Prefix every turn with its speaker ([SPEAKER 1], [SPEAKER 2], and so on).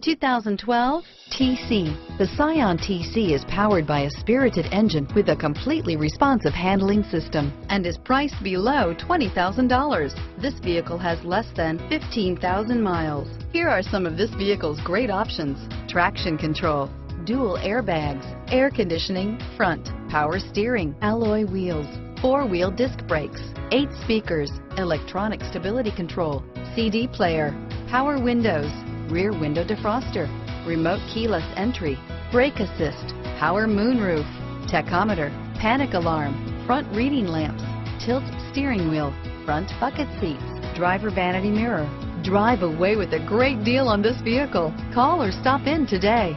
[SPEAKER 1] 2012 TC. The Scion TC is powered by a spirited engine with a completely responsive handling system and is priced below $20,000. This vehicle has less than 15,000 miles. Here are some of this vehicle's great options: traction control, dual airbags, air conditioning, front, power steering, alloy wheels, four-wheel disc brakes, 8 speakers, electronic stability control, CD player, power windows, rear window defroster, remote keyless entry, brake assist, power moonroof, tachometer, panic alarm, front reading lamps, tilt steering wheel, front bucket seats, driver vanity mirror. Drive away with a great deal on this vehicle. Call or stop in today.